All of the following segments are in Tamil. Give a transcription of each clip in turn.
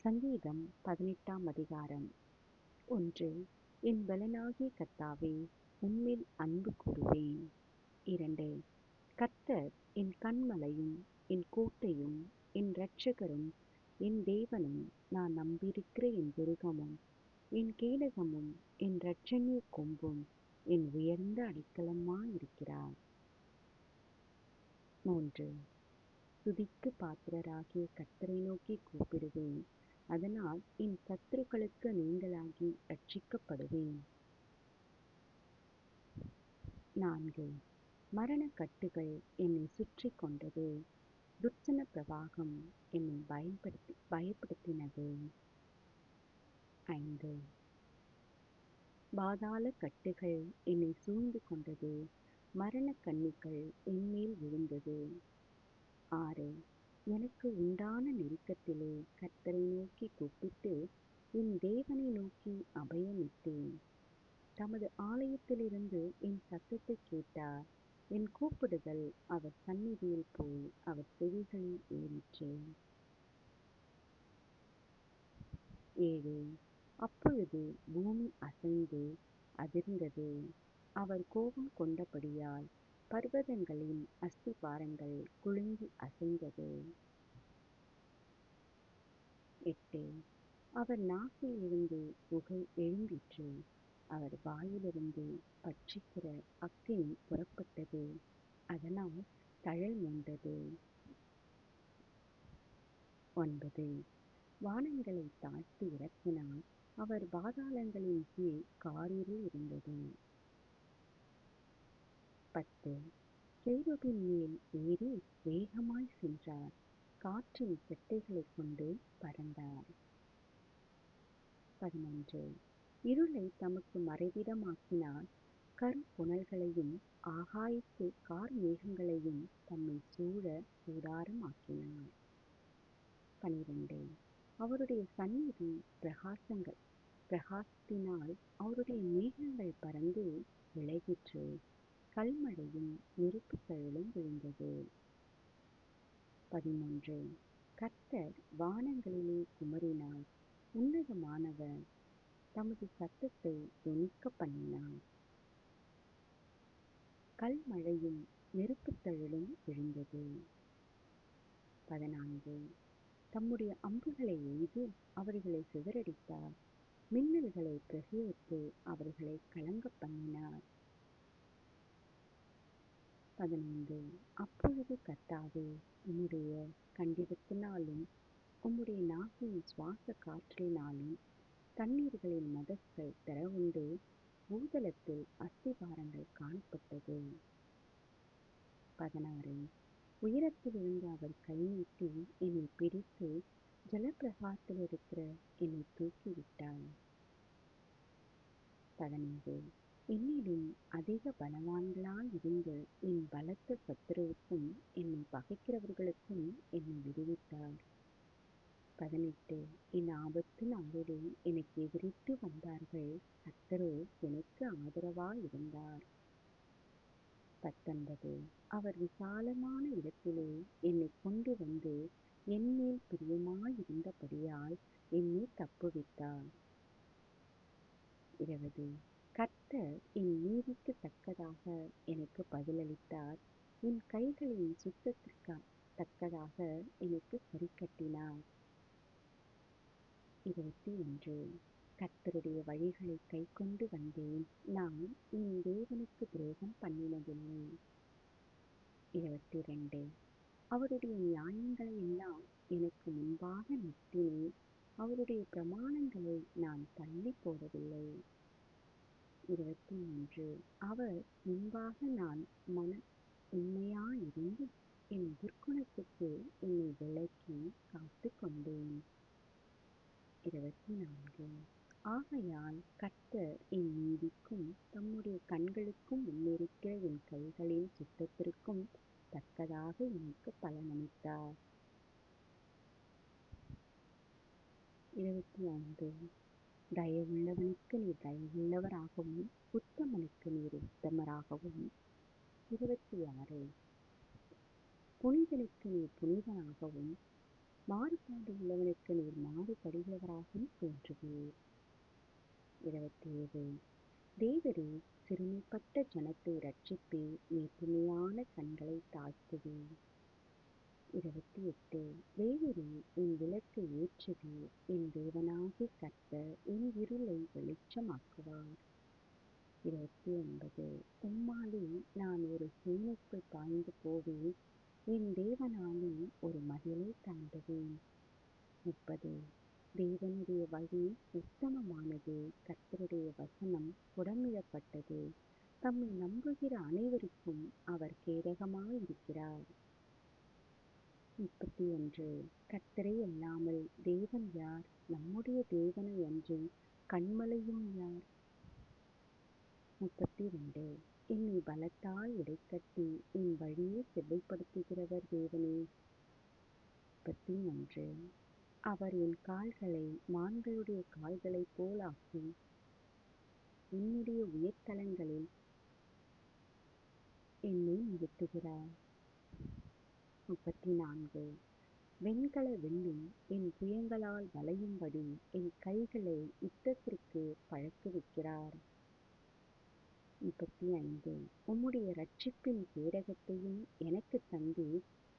சங்கீதம் 18ஆம் அதிகாரம். 1. என் பலனாகிய கர்த்தாவே, உம்மில் அன்பு கூருவேன். 2. கர்த்தர் என் கன்மலையும் என் கோட்டையும் என் இரட்சகரும் என் தேவனும், நான் நம்பியிருக்கிற என் துருகமும் என் கேடகமும் என் இரட்சணிய கொம்பும் என் உயர்ந்த அடைக்கலமாயிருக்கிறார். 3. துதிக்கு பாத்திரராகிய கர்த்தரை நோக்கி கூப்பிடுவேன், அதனால் என் சத்துருக்களுக்கு நீங்கலாகி இரட்சிக்கப்படுவேன். 4. மரணக் கட்டுகள் என்னை சுற்றிக் கொண்டது, துர்ச்சன பிரவாகம் என்னை பயப்படுத்தினது. 5. பாதாளக் கட்டுகள் என்னை சூழ்ந்து கொண்டது, மரணக் கண்ணிகள் என்மேல் விழுந்தது. 6. எனக்கு உண்டான நெருக்கத்திலே கர்த்தரை நோக்கி கூப்பிட்டு என் தேவனை நோக்கி அபயமிட்டேன். தமது ஆலயத்திலிருந்து என் சத்தத்தைக் கேட்டார். என் கூப்பிடுதல் அவர் சந்நிதியில் போய் அவர் செவிகளில் ஏறிற்று. 7. அப்பொழுது பூமி அசைந்து அதிர்ந்தது. அவர் கோபம் கொண்டபடியால் பர்வதங்களின் அஸ்திபாரங்கள் குலுங்கி அசைந்தது. 8. அவர் நாசியிலிருந்து புகை எழும்பிற்று. அவர் வாயிலிருந்து பட்சிக்கிற அக்கினி புறப்பட்டது. அதனால் தழல் மூண்டது. 9. வானங்களைத் தாழ்த்தி இறக்கினார். அவர் பாதாளங்களின் கீழ் காரிருள் இருந்தது. 10. கேருபின் மேல் ஏறி வேகமாய் சென்றார். காற்றின் செட்டைகளைக் கொண்டு பறந்தார். 11. இருளை தமக்கு மறைவிடமாக்கினார். கரும்புனல்களையும் ஆகாயத்து கார்மேகங்களையும் தம்மை சூழ கூடாரமாக்கினார். 12. அவருடைய சந்நிதி பிரகாசத்தினால் அவருடைய மேகங்கள் பறந்து விலகிற்று. கல்மழையும் நெருப்புத்தழலும் விழுந்தது. 13. கர்த்தர் வானங்களிலே குமரினார். உன்னதமானவர் தமது சத்தத்தை தொனிக்கப் பண்ணினார். கல்மழையும் நெருப்புத்தழலும் விழுந்தது. 14. தம்முடைய அம்புகளை எய்து அவர்களை சிதறடித்தார். மின்னல்களை பிரசவித்து அவர்களை கலங்கப் பண்ணினார். 15. அப்பொழுது கர்த்தாவே, உம்முடைய கண்டிதத்தினாலும் உம்முடைய நாசியின் சுவாச காற்றினாலும் தண்ணீர்களின் மதகுகள் திறவுண்டு பூதலத்தில் அஸ்திபாரங்கள் காணப்பட்டது. 16. உயரத்திலிருந்து அவர் கை நீட்டி என்னை பிடித்து ஜலப்பிரகாரத்தில் இருக்கிற என்னை தூக்கிவிட்டார். 17. என்னிலும் அதிக பலவான்களாய் இருந்த என் பலத்த சத்துருவுக்கும் என்னை பகைக்கிறவர்களுக்கும் என்னை விடுவித்தார். 18. என் ஆபத்து நாளிலே எனக்கு எதிரிட்டு வந்தார்கள். கர்த்தரோ எனக்கு ஆதரவாயிருந்தார். 19. அவர் விசாலமான இடத்திலே என்னை கொண்டு வந்து என்மேல் பிரியமாயிருந்தபடியால் என்னை தப்புவித்தார். 20. கர்த்தர் என் நீதிக்கு தக்கதாக எனக்கு பதிலளித்தார். என் கைகளின் சுத்தத்திற்கு தக்கதாக எனக்கு சரிக்கட்டினார். 21. கர்த்தருடைய வழிகளை கைக்கொண்டு வந்தேன். நான் என் தேவனுக்கு துரோகம் பண்ணினதில்லை. 22. அவருடைய நியாயங்களை எல்லாம் எனக்கு முன்பாக நிறுத்தினேன். அவருடைய பிரமாணங்களை நான் தள்ளி போடவில்லை. 23. அவர் முன்பாக நான் உண்மையாயிருந்து என் துர்க்குணத்துக்கு என்னை விலக்கி காத்து கொண்டேன். 24. ஆகையால் கர்த்தர் என் நீதிக்கும் தம்முடைய கண்களுக்கும் முன்னிருக்கிற என் கைகளின் சுத்தத்திற்கும் தக்கதாக எனக்கு பலனளித்தார். 25. தயவுள்ளவனுக்கு நீர் தயவுள்ளவராகவும் உத்தமனுக்கு நீர் உத்தமராகவும். 26. புனிதனுக்கு நீர் புனிதனாகவும் மாறுபாடு உள்ளவனுக்கு நீர் மாறுபடுகிறவராகவும் தோன்றுவீர். 27. தேவரே, சிறுமைப்பட்ட ஜனத்தை இரட்சிப்பீர், மீட்புமையான கண்களை தாழ்த்துவீர். 28. தேவரே, என் விளக்கை ஏற்றுவீர், என் தேவனாகிய கர்த்தர் என் இருளை வெளிச்சமாக்குவார். 29. உம்மாலே நான் ஒரு சேனைக்குள் பாய்ந்து போவேன், என் தேவனாலே ஒரு மதிலை தாண்டுவேன். 30. தேவனுடைய வழி உத்தமமானது, கர்த்தருடைய வசனம் புடமிடப்பட்டது, தம்மை நம்புகிற அனைவருக்கும் அவர் கேடகமாயிருக்கிறார். 31. கர்த்தரை அல்லாமல் தேவன் யார்? நம்முடைய தேவனை அன்றி கன்மலையும் யார்? 32. என்னை பலத்தால் இடைக்கட்டி என் வழியை செவ்வைப்படுத்துகிறவர் தேவனே. 33. அவர் என் கால்களை மான்களுடைய கால்களைப் போலாக்கி என்னுடைய உயர்தலங்களில் என்னை நிறுத்துகிறார். 34. வெண்கல வெள்ளி என் புயங்களால் வளையும்படி என் கைகளை யுத்தத்திற்கு பழக்குவிக்கிறார். 35. உம்முடைய இரட்சிப்பின் கேடகத்தையும் எனக்கு தந்து,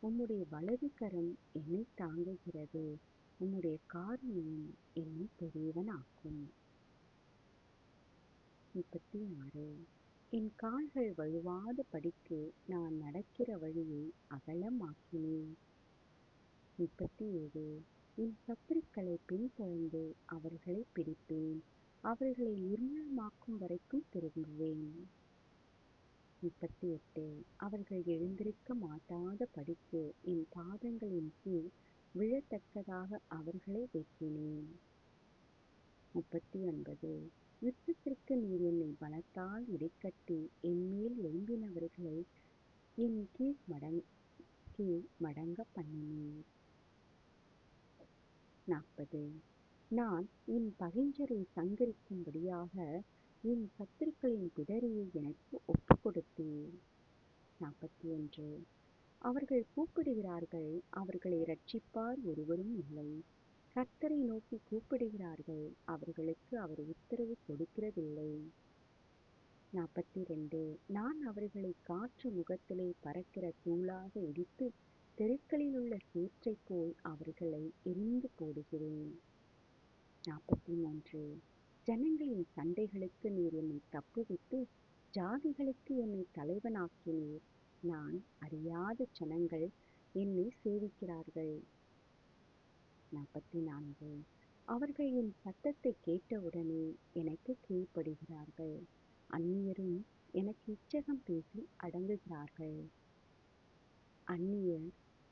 உம்முடைய வலது கரம் என்னை தாங்குகிறது, உம்முடைய காருண்யம் என்னை பெரியவனாக்கும். 36. என் கால்கள் வழுவாத படிக்கு நான் நடக்கிற வழியை அகலமாக்கினேன். 37. என் சத்துருக்களை பின்தொடர்ந்து அவர்களை பிடிப்பேன், அவர்களை நிர்மூலமாக்கும் வரைக்கும் திரும்புவேன். 38. அவர்கள் எழுந்திருக்க மாட்டாத படிக்கு என் பாதங்களின் கீழ் விழத்தக்கதாக அவர்களை வெட்டினேன். 39. யுத்தத்திற்கு நீர் என்னை பலத்தால் இடைக்கட்டி என்மேல் எழும்பினவர்களை என் கீழ் மடங்க பண்ணினீர். 40. நான் என் பகைஞரை சங்கரிக்கும்படியாக என் சத்துருக்களின் பிடரியை எனக்கு ஒப்புக் கொடுத்தீர். 41. அவர்கள் கூப்பிடுகிறார்கள், அவர்களை இரட்சிப்பார் ஒருவரும் இல்லை. கர்த்தரை நோக்கி கூப்பிடுகிறார்கள், அவர்களுக்கு அவர் உத்தரவு கொடுக்கிறதில்லை. 42. நான் அவர்களை காற்று முகத்திலே பறக்கிற தூளாக இடித்து, தெருக்களிலுள்ள சேற்றைப் போல் அவர்களை எறிந்து போடுகிறேன். 43. ஜனங்களின் சண்டைகளுக்கு நீர் என்னை தப்புவித்து, ஜாதிகளுக்கு என்னை தலைவனாக்கினீர். நான் அறியாத ஜனங்கள் என்னை சேவிக்கிறார்கள். 44. அவர்கள் என் சத்தத்தை கேட்டவுடனே எனக்கு கீழ்ப்படுகிறார்கள், அந்நியரும் எனக்கு இச்சகம் பேசி அடங்குகிறார்கள். அந்நியர்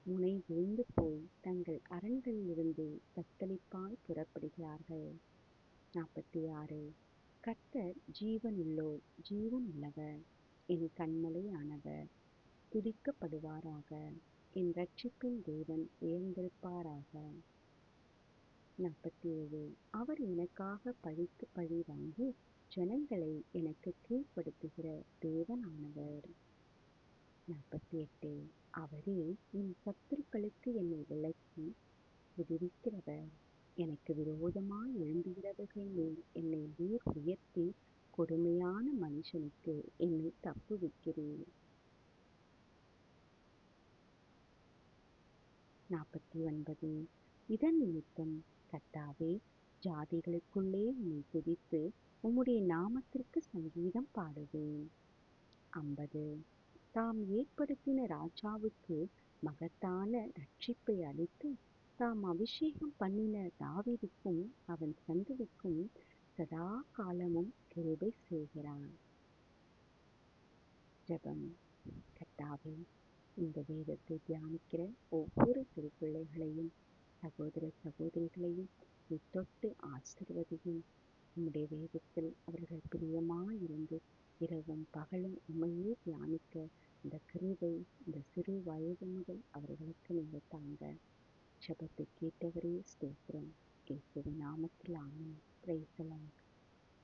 முனை விழுந்து போய் தங்கள் அரண்களிலிருந்து தத்தளிப்பாய் புறப்படுகிறார்கள். 46. கர்த்தர் ஜீவனுள்ளவர், என் கன்மலையானவர் துதிக்கப்படுவாராக, என் இரட்சிப்பின் தேவன் உயர்ந்திருப்பாராக. 47. அவர் எனக்காக பழிக்கு பழி வாங்கி ஜனங்களை எனக்கு கீழ்ப்படுத்துகிற தேவனானவர். 48. அவரே என் சத்துருக்களுக்கு என்னை விலக்கி விடுவிக்கிறவர், எனக்கு விரோதமாய் எழும்புகிறவர்கள் மேல் என்னை நீர் உயர்த்தி கொடுமையான மனுஷனுக்கு என்னை தப்புவிக்கிறீர். 49. இதன் நிமித்தம் கர்த்தாவே, ஜாதிகளுக்குள்ளே உம்மை துதித்து உம்முடைய நாமத்திற்கு சங்கீதம் பாடுவேன். 50. தாம் ஏற்படுத்தின ராஜாவுக்கு மகத்தான ரட்சிப்பை அளித்து, தாம் அபிஷேகம் பண்ணின தாவீதுக்கும் அவன் சந்ததிக்கும் சதா காலமும் கிருபை செய்கிறார். ஜெபம். கர்த்தாவே, இந்த வேதத்தை தியானிக்கிற ஒவ்வொரு சிறு பிள்ளைகளையும், சகோதர சகோதரிகளையும் நீ தொட்டு ஆசீர்வதியும். உம்முடைய வேதத்தில் அவர்கள் பிரியமாயிருந்து இரவும் பகலும் உம்மையே தியானிக்க இந்த கிருபை இந்த சிறு வயது முதல் அவர்களுக்கு நீங்கள் தாங்க. ஜெபத்தை கேட்டவரே ஸ்தோத்திரம். இயேசுவின் நாமத்தில் ஆமென். Praise the Lord.